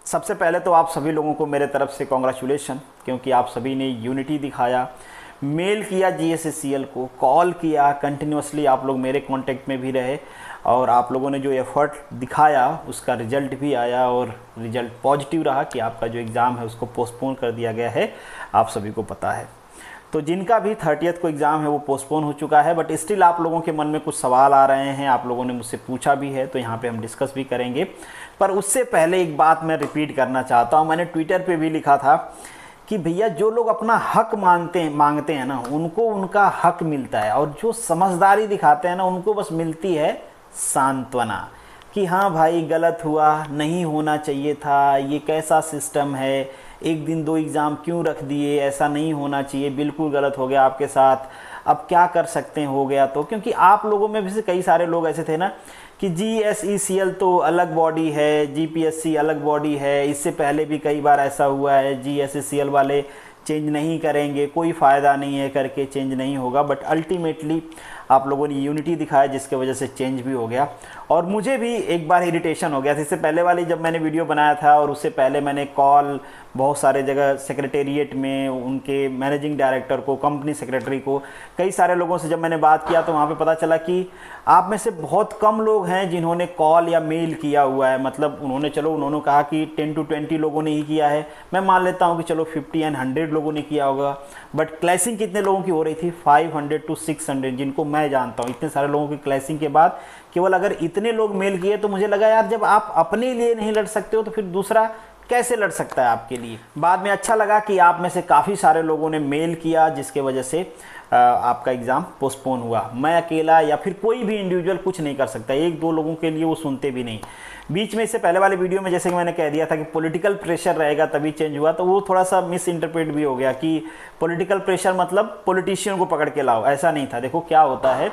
सबसे पहले तो आप सभी लोगों को मेरे तरफ से कॉन्ग्रेचुलेशन, क्योंकि आप सभी ने यूनिटी दिखाया, मेल किया जीएससीसीएल को, कॉल किया, कंटिन्यूसली आप लोग मेरे कांटेक्ट में भी रहे और आप लोगों ने जो एफर्ट दिखाया उसका रिजल्ट भी आया और रिजल्ट पॉजिटिव रहा कि आपका जो एग्ज़ाम है उसको पोस्टपोन कर दिया गया है, आप सभी को पता है। तो जिनका भी 30th को एग्ज़ाम है वो पोस्टपोन हो चुका है, बट स्टिल आप लोगों के मन में कुछ सवाल आ रहे हैं, आप लोगों ने मुझसे पूछा भी है, तो यहाँ पे हम डिस्कस भी करेंगे। पर उससे पहले एक बात मैं रिपीट करना चाहता हूँ, मैंने ट्विटर पे भी लिखा था कि भैया जो लोग अपना हक मांगते हैं ना, उनको उनका हक मिलता है, और जो समझदारी दिखाते हैं ना, उनको बस मिलती है सांत्वना कि हाँ भाई गलत हुआ, नहीं होना चाहिए था, ये कैसा सिस्टम है, एक दिन दो एग्ज़ाम क्यों रख दिए, ऐसा नहीं होना चाहिए, बिल्कुल गलत हो गया आपके साथ, अब क्या कर सकते हैं, हो गया तो। क्योंकि आप लोगों में भी से कई सारे लोग ऐसे थे ना कि जीएसईसीएल तो अलग बॉडी है, जीपीएससी अलग बॉडी है, इससे पहले भी कई बार ऐसा हुआ है, जीएसईसीएल वाले चेंज नहीं करेंगे, कोई फ़ायदा नहीं है करके चेंज नहीं होगा। बट अल्टीमेटली आप लोगों ने यूनिटी दिखाया जिसके वजह से चेंज भी हो गया। और मुझे भी एक बार इरिटेशन हो गया था, इससे पहले वाली जब मैंने वीडियो बनाया था और उससे पहले मैंने कॉल बहुत सारे जगह सेक्रेटेरिएट में उनके मैनेजिंग डायरेक्टर को, कंपनी सेक्रेटरी को, कई सारे लोगों से जब मैंने बात किया तो वहाँ पे पता चला कि आप में से बहुत कम लोग हैं जिन्होंने कॉल या मेल किया हुआ है। मतलब उन्होंने कहा कि 10 to 20 लोगों ने ही किया है, मैं मान लेता हूँ कि चलो 50 and 100 लोगों ने किया होगा। बट क्लैसिंग कितने लोगों की हो रही थी? 500 to 600, जिनको मैं जानता हूँ। इतने सारे लोगों की क्लैसिंग के बाद केवल अगर इतने लोग मेल किए तो मुझे लगा यार जब आप अपने लिए नहीं लड़ सकते हो तो फिर दूसरा कैसे लड़ सकता है आपके लिए। बाद में अच्छा लगा कि आप में से काफ़ी सारे लोगों ने मेल किया जिसके वजह से आपका एग्ज़ाम पोस्टपोन हुआ। मैं अकेला या फिर कोई भी इंडिविजुअल कुछ नहीं कर सकता, एक दो लोगों के लिए वो सुनते भी नहीं। बीच में इससे पहले वाले वीडियो में जैसे कि मैंने कह दिया था कि पॉलिटिकल प्रेशर रहेगा तभी चेंज हुआ, तो वो थोड़ा सा मिस इंटरप्रेट भी हो गया कि पॉलिटिकल प्रेशर मतलब पॉलिटिशियन को पकड़ के लाओ, ऐसा नहीं था। देखो क्या होता है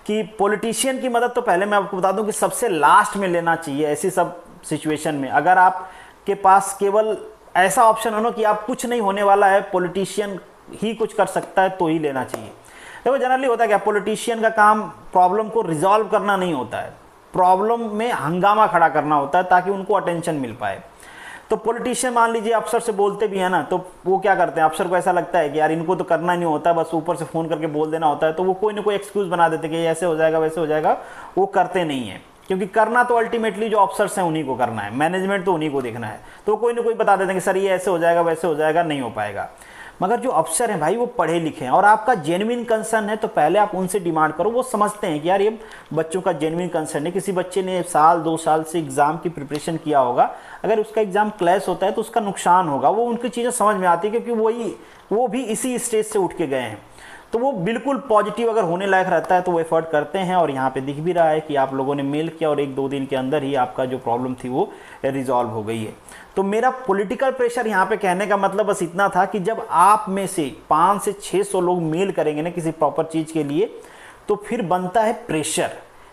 कि पॉलिटिशियन की मदद तो पहले मैं आपको बता दूं कि सबसे लास्ट में लेना चाहिए ऐसी सब सिचुएशन में। अगर आपके पास केवल ऐसा ऑप्शन हो ना कि आप कुछ नहीं होने वाला है, पॉलिटिशियन ही कुछ कर सकता है, तो ही लेना चाहिए। देखो जनरली होता है क्या, पॉलिटिशियन का काम प्रॉब्लम को रिजॉल्व करना नहीं होता है, प्रॉब्लम में हंगामा खड़ा करना होता है ताकि उनको अटेंशन मिल पाए। तो पॉलिटिशियन मान लीजिए अफसर से बोलते भी है ना, तो वो क्या करते हैं, अफसर को ऐसा लगता है कि यार इनको तो करना नहीं होता, बस ऊपर से फ़ोन करके बोल देना होता है, तो वो कोई ना कोई एक्सक्यूज़ बना देते कि ऐसे हो जाएगा वैसे हो जाएगा, वो करते नहीं है। क्योंकि करना तो अल्टीमेटली जो अफसर्स हैं उन्हीं को करना है, मैनेजमेंट तो उन्हीं को देखना है, तो कोई ना कोई बता देते हैं कि सर ये ऐसे हो जाएगा वैसे हो जाएगा, नहीं हो पाएगा। मगर जो अफसर हैं भाई वो पढ़े लिखे हैं और आपका जेन्युइन कंसर्न है तो पहले आप उनसे डिमांड करो। वो समझते हैं कि यार ये बच्चों का जेन्युइन कंसर्न है। किसी बच्चे ने साल 2 साल से एग्ज़ाम की प्रिपरेशन किया होगा, अगर उसका एग्ज़ाम क्लैश होता है तो उसका नुकसान होगा, वो उनकी चीज़ें समझ में आती है क्योंकि वो भी इसी स्टेज से उठ के गए हैं। तो वो बिल्कुल पॉजिटिव अगर होने लायक रहता है तो वो एफर्ट करते हैं, और यहाँ पे दिख भी रहा है कि आप लोगों ने मेल किया और 1-2 दिन के अंदर ही आपका जो प्रॉब्लम थी वो रिजॉल्व हो गई है। तो मेरा पॉलिटिकल प्रेशर यहाँ पे कहने का मतलब बस इतना था कि जब आप में से 500 से 600 लोग मेल करेंगे ना किसी प्रॉपर चीज़ के लिए, तो फिर बनता है प्रेशर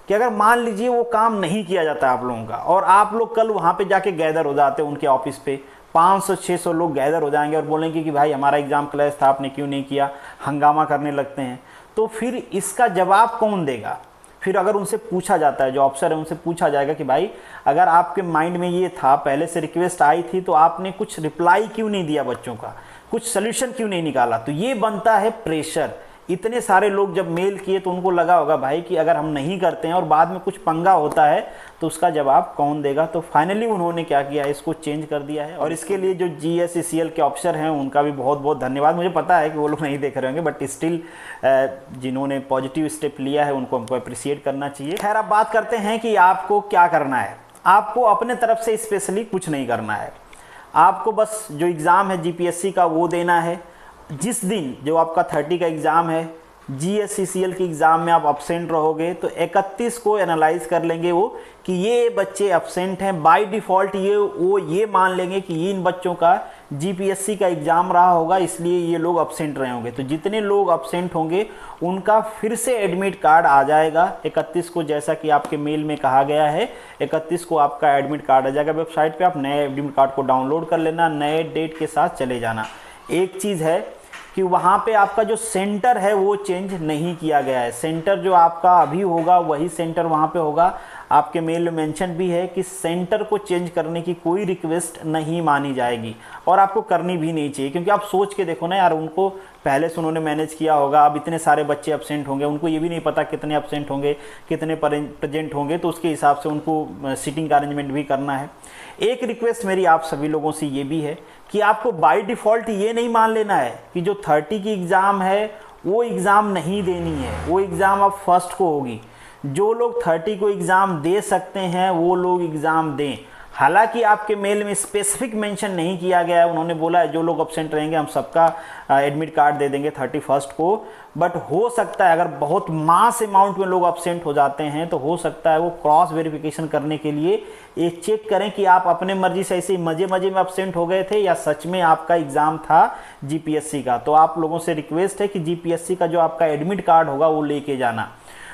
कि अगर मान लीजिए वो काम नहीं किया जाता आप लोगों का और आप लोग कल वहाँ पे जाके गैदर हो जाते हैं उनके ऑफिस पे, 500-600 लोग गैदर हो जाएंगे और बोलेंगे कि भाई हमारा एग्ज़ाम क्लैश था, आपने क्यों नहीं किया, हंगामा करने लगते हैं, तो फिर इसका जवाब कौन देगा? फिर अगर उनसे पूछा जाता है, जो अफसर है उनसे पूछा जाएगा कि भाई अगर आपके माइंड में ये था, पहले से रिक्वेस्ट आई थी, तो आपने कुछ रिप्लाई क्यों नहीं दिया बच्चों का, कुछ सोल्यूशन क्यों नहीं निकाला? तो ये बनता है प्रेशर। इतने सारे लोग जब मेल किए तो उनको लगा होगा भाई कि अगर हम नहीं करते हैं और बाद में कुछ पंगा होता है तो उसका जवाब कौन देगा। तो फाइनली उन्होंने क्या किया, इसको चेंज कर दिया है। और इसके लिए जो जीएससीसीएल के ऑफिसर हैं उनका भी बहुत बहुत धन्यवाद। मुझे पता है कि वो लोग नहीं देख रहे होंगे, बट स्टिल जिन्होंने पॉजिटिव स्टेप लिया है उनको हमको अप्रिशिएट करना चाहिए। खैर अब बात करते हैं कि आपको क्या करना है। आपको अपने तरफ से स्पेशली कुछ नहीं करना है, आपको बस जो एग्ज़ाम है जीपीएससी का वो देना है। जिस दिन जो आपका 30 का एग्ज़ाम है, जीएससीसीएल के एग्ज़ाम में आप अब्सेंट रहोगे तो 31 को एनालाइज कर लेंगे वो कि ये बच्चे अब्सेंट हैं। बाय डिफ़ॉल्ट ये मान लेंगे कि इन बच्चों का जीपीएससी का एग्ज़ाम रहा होगा इसलिए ये लोग अब्सेंट रहे होंगे। तो जितने लोग अब्सेंट होंगे उनका फिर से एडमिट कार्ड आ जाएगा 31 को, जैसा कि आपके मेल में कहा गया है। 31 को आपका एडमिट कार्ड आ जाएगा वेबसाइट पर, आप नए एडमिट कार्ड को डाउनलोड कर लेना, नए डेट के साथ चले जाना। एक चीज़ है कि वहाँ पे आपका जो सेंटर है वो चेंज नहीं किया गया है। सेंटर जो आपका अभी होगा वही सेंटर वहाँ पे होगा। आपके मेल में मेंशन भी है कि सेंटर को चेंज करने की कोई रिक्वेस्ट नहीं मानी जाएगी और आपको करनी भी नहीं चाहिए, क्योंकि आप सोच के देखो ना यार, उनको पहले से उन्होंने मैनेज किया होगा, अब इतने सारे बच्चे एब्सेंट होंगे, उनको ये भी नहीं पता कितने एब्सेंट होंगे, कितने प्रेजेंट होंगे, तो उसके हिसाब से उनको सीटिंग का अरेंजमेंट भी करना है। एक रिक्वेस्ट मेरी आप सभी लोगों से ये भी है कि आपको बाय डिफ़ॉल्ट ये नहीं मान लेना है कि जो 30 की एग्ज़ाम है वो एग्ज़ाम नहीं देनी है, वो एग्ज़ाम अब फर्स्ट को होगी। जो लोग 30 को एग्ज़ाम दे सकते हैं वो लोग एग्ज़ाम दें। हालांकि आपके मेल में स्पेसिफिक मेंशन नहीं किया गया है, उन्होंने बोला है जो लोग अब्सेंट रहेंगे हम सबका एडमिट कार्ड दे देंगे 31 को, बट हो सकता है अगर बहुत मास अमाउंट में लोग अब्सेंट हो जाते हैं तो हो सकता है वो क्रॉस वेरिफिकेशन करने के लिए एक चेक करें कि आप अपने मर्जी से ऐसे मजे में अब्सेंट हो गए थे या सच में आपका एग्ज़ाम था जीपीएससी का। तो आप लोगों से रिक्वेस्ट है कि जीपीएससी का जो आपका एडमिट कार्ड होगा वो लेके जाना।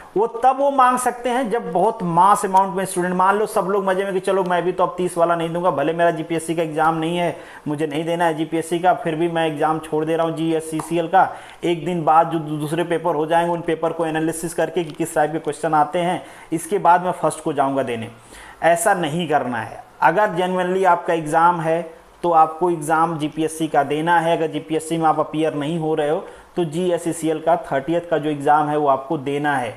वो तब वो मांग सकते हैं जब बहुत मास अमाउंट में स्टूडेंट, मान लो सब लोग मजे में कि चलो मैं भी तो अब 30 वाला नहीं दूंगा, भले मेरा जीपीएससी का एग्जाम नहीं है, मुझे नहीं देना है जीपीएससी का, फिर भी मैं एग्जाम छोड़ दे रहा हूँ जीएससीसीएल का। एक दिन बाद जो दूसरे पेपर हो जाएंगे उन पेपर को एनालिसिस करके कि किस टाइप के क्वेश्चन आते हैं, इसके बाद मैं फर्स्ट को जाऊँगा देने। ऐसा नहीं करना है। अगर जेन्युइनली आपका एग्ज़ाम है तो आपको एग्ज़ाम जीपीएससी का देना है। अगर जीपीएससी में आप अपीयर नहीं हो रहे हो तो जीएससीसीएल का 30th का जो एग्ज़ाम है वो आपको देना है।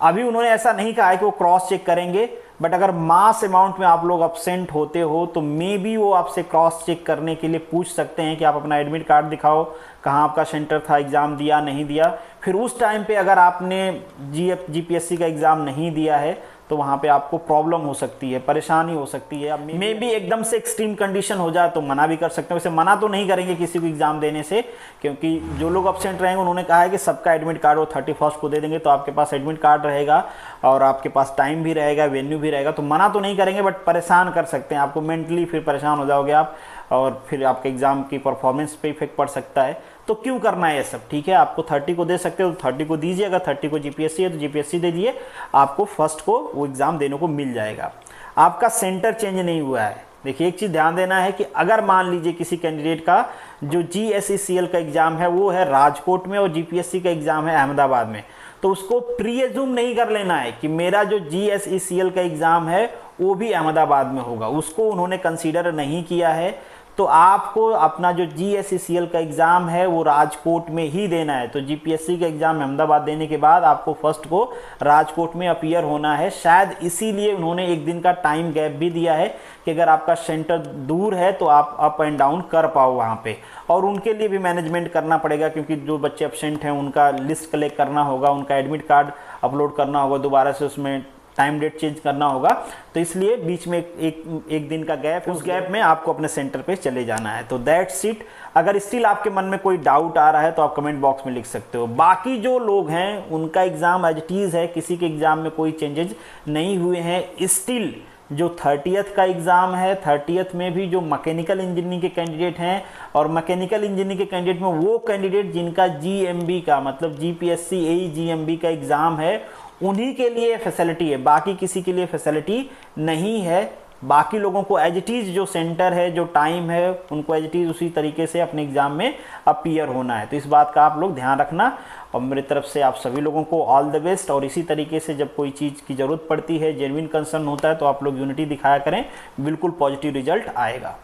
अभी उन्होंने ऐसा नहीं कहा है कि वो क्रॉस चेक करेंगे, बट अगर मास अमाउंट में आप लोग अब्सेंट होते हो तो मे बी वो आपसे क्रॉस चेक करने के लिए पूछ सकते हैं कि आप अपना एडमिट कार्ड दिखाओ, कहाँ आपका सेंटर था, एग्ज़ाम दिया नहीं दिया। फिर उस टाइम पे अगर आपने जीपीएससी का एग्ज़ाम नहीं दिया है तो वहाँ पे आपको प्रॉब्लम हो सकती है, परेशानी हो सकती है। अब मे बी एकदम से एक्सट्रीम कंडीशन हो जाए तो मना भी कर सकते हैं। वैसे मना तो नहीं करेंगे किसी को एग्ज़ाम देने से, क्योंकि जो लोग एब्सेंट रहेंगे उन्होंने कहा है कि सबका एडमिट कार्ड वो 31 को दे देंगे, तो आपके पास एडमिट कार्ड रहेगा और आपके पास टाइम भी रहेगा, वेन्यू भी रहेगा, तो मना तो नहीं करेंगे बट परेशान कर सकते हैं आपको। मेंटली फिर परेशान हो जाओगे आप और फिर आपके एग्ज़ाम की परफॉर्मेंस पे इफेक्ट पड़ सकता है। तो क्यों करना है ये सब? ठीक है, आपको 30 को दे सकते हो तो 30 को दीजिए, अगर 30 को जीपीएससी है तो जीपीएससी दे दिए, आपको फर्स्ट को वो एग्ज़ाम देने को मिल जाएगा। आपका सेंटर चेंज नहीं हुआ है। देखिए एक चीज़ ध्यान देना है कि अगर मान लीजिए किसी कैंडिडेट का जो जीएससीसीएल का एग्ज़ाम है वो है राजकोट में और जीपीएससी का एग्ज़ाम है अहमदाबाद में, तो उसको प्री-एज्यूम नहीं कर लेना है कि मेरा जो जीएससीसीएल का एग्ज़ाम है वो भी अहमदाबाद में होगा। उसको उन्होंने कंसीडर नहीं किया है, तो आपको अपना जो जीएससीसीएल का एग्ज़ाम है वो राजकोट में ही देना है। तो जीपीएससी का एग्ज़ाम अहमदाबाद देने के बाद आपको फर्स्ट को राजकोट में अपीयर होना है। शायद इसीलिए उन्होंने एक दिन का टाइम गैप भी दिया है कि अगर आपका सेंटर दूर है तो आप अप एंड डाउन कर पाओ वहाँ पे, और उनके लिए भी मैनेजमेंट करना पड़ेगा क्योंकि जो बच्चे एब्सेंट हैं उनका लिस्ट कलेक्ट करना होगा, उनका एडमिट कार्ड अपलोड करना होगा, दोबारा से उसमें टाइम डेट चेंज करना होगा। तो इसलिए बीच में एक दिन का गैप, उस गैप में आपको अपने सेंटर पे चले जाना है। तो दैट्स इट। अगर स्टिल आपके मन में कोई डाउट आ रहा है तो आप कमेंट बॉक्स में लिख सकते हो। बाकी जो लोग हैं उनका एग्ज़ाम एज इट इज़ है, किसी के एग्ज़ाम में कोई चेंजेज नहीं हुए हैं। स्टिल जो 30th का एग्ज़ाम है, 30th में भी जो मैकेनिकल इंजीनियरिंग के कैंडिडेट हैं, और मैकेनिकल इंजीनियरिंग के कैंडिडेट में वो कैंडिडेट जिनका जीएमबी का मतलब जीपीएससी एईजीएमबी का एग्ज़ाम है, उन्हीं के लिए फैसिलिटी है, बाकी किसी के लिए फैसिलिटी नहीं है। बाकी लोगों को एज इट इज़ जो सेंटर है, जो टाइम है, उनको एज इट इज़ उसी तरीके से अपने एग्ज़ाम में अपीयर होना है। तो इस बात का आप लोग ध्यान रखना, और मेरी तरफ से आप सभी लोगों को ऑल द बेस्ट। और इसी तरीके से जब कोई चीज़ की ज़रूरत पड़ती है, जेन्युइन कंसर्न होता है, तो आप लोग यूनिटी दिखाया करें, बिल्कुल पॉजिटिव रिजल्ट आएगा।